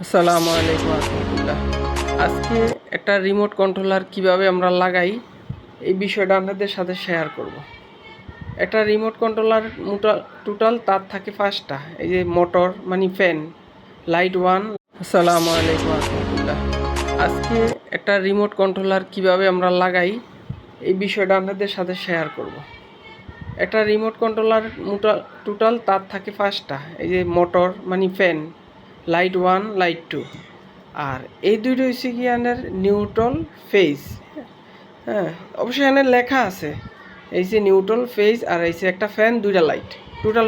আসসালামু আলাইকুম রহমতুল্লাহ। আজকে একটা রিমোট কন্ট্রোলার কিভাবে আমরা লাগাই এই বিষয়টা আপনাদের সাথে শেয়ার করব। একটা রিমোট কন্ট্রোলার টোটাল তার থাকে 5টা। এই যে মোটর মানে ফ্যান, লাইট ওয়ান। আসসালামু আলাইকুম রহমতুল্লাহ। আজকে একটা রিমোট কন্ট্রোলার কিভাবে আমরা লাগাই এই বিষয়টা আপনাদের সাথে শেয়ার করব। একটা রিমোট কন্ট্রোলার টোটাল তার থাকে 5টা। এই যে মোটর মানে fan, light one, light two. আর এই দুইটা হচ্ছে কি আনের নিউট্রাল ফেজ। হ্যাঁ, অবশ্যই এখানে লেখা আছে এই যে নিউট্রাল ফেজ, আর এই যে একটা ফ্যান, দুইটা লাইট। টোটাল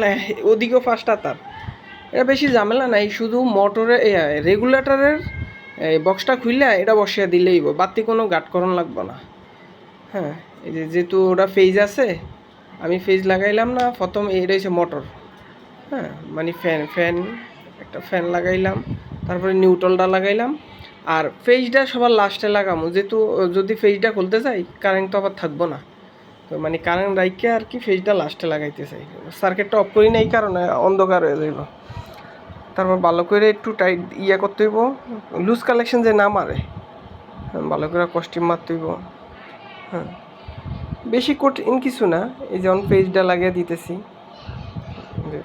ওদিকেও 5টা তার। এটা বেশি ঝামেলা নাই, শুধু মোটরে রেগুলেটরের এই বক্সটা খুললে এটা বসিয়ে দিলেই বাড়তি কোনো গাটকরণ লাগবে না। হ্যাঁ, এই যে যেহেতু ওটা ফেজ আছে, আমি ফেজ লাগাইলাম না। প্রথম এটা হচ্ছে মোটর। হ্যাঁ, মানে ফ্যান একটা ফ্যান লাগাইলাম, তারপরে নিউট্রালটা লাগাইলাম। আর ফেজটা সবার লাস্টে লাগামো, যেহেতু যদি ফেজটা খুলতে চাই কারেন্ট তো আবার থাকবো না। তো মানে কারেন্ট রাইখে আর কি ফেজটা লাস্টে লাগাইতে চাই। সার্কিটটা অফ করি না, এই কারণে অন্ধকার হয়ে যাইব। তারপর ভালো করে একটু টাইট করতে হইব, লুজ কালেকশন যে না মারে, ভালো করে কস্টিম মারতে হইব। হ্যাঁ, বেশি কঠিন কিছু না। এই যেমন ফেজটা লাগিয়ে দিতেছি,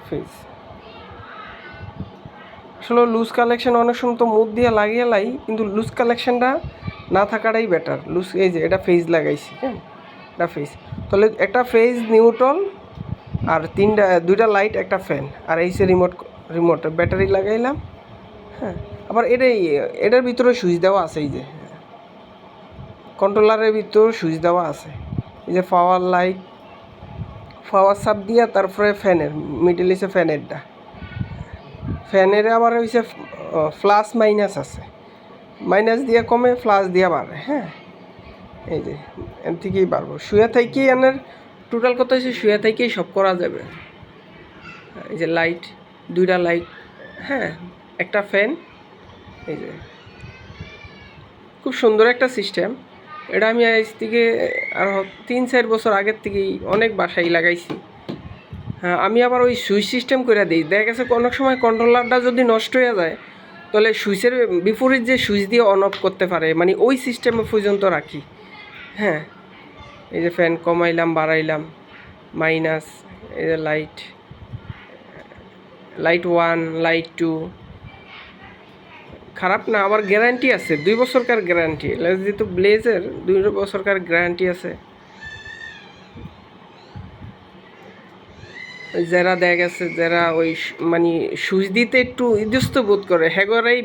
ফেজ আসলে লুজ কালেকশন অনেক সময় তো মুখ দিয়ে লাগিয়ে লাই, কিন্তু লুজ কালেকশনটা না থাকাটাই বেটার। লুজ এই যে এটা ফেজ লাগাইছি, হ্যাঁ এটা ফেজ। তাহলে একটা ফেজ, নিউট্রাল, আর দুইটা লাইট, একটা ফ্যান, আর এই যে রিমোট ব্যাটারি লাগাইলাম। হ্যাঁ, আবার এটার ভিতরে সুইচ দেওয়া আছে, এই যে কন্ট্রোলারের ভিতর সুইচ দেওয়া আছে। এই যে পাওয়ার লাইট, পাওয়ার সাপ দিয়া, তারপরে ফ্যানের মিডল হচ্ছে ফ্যানেরটা। ফ্যানের আবার হচ্ছে প্লাস মাইনাস আছে, মাইনাস দিয়ে কমে, প্লাস দিয়ে বাড়ে। হ্যাঁ, এই যে এর থেকেই বাড়বো। শুয়ে থেকেই এনার টোটাল কথা হচ্ছে শুয়ে থেকেই সব করা যাবে। এই যে লাইট, দুইটা লাইট, হ্যাঁ একটা ফ্যান। এই যে খুব সুন্দর একটা সিস্টেম। এটা আমি আজ থেকে আর 3-4 বছর আগের থেকেই অনেক বাসায় লাগাইছি। হ্যাঁ, আমি আবার ওই সুইচ সিস্টেম করে দিই। দেখা গেছে অনেক সময় কন্ট্রোলারটা যদি নষ্ট হয়ে যায়, তাহলে সুইচের বিপরীত যে সুইচ দিয়ে অন অফ করতে পারে, মানে ওই সিস্টেমে পর্যন্ত রাখি। হ্যাঁ, এই যে ফ্যান কমাইলাম, বাড়াইলাম, মাইনাস। এই যে light, light one, light two. খারাপ না, আবার গ্যারান্টি আছে 2 বছরকার গ্যারান্টি। যেহেতু ব্লেজের 2 বছরকার গ্যারান্টি আছে। যারা দেখা গেছে যারা ওই মানে সুইচ দিতে একটু ইতস্ত বোধ করে, হ্যাগরাই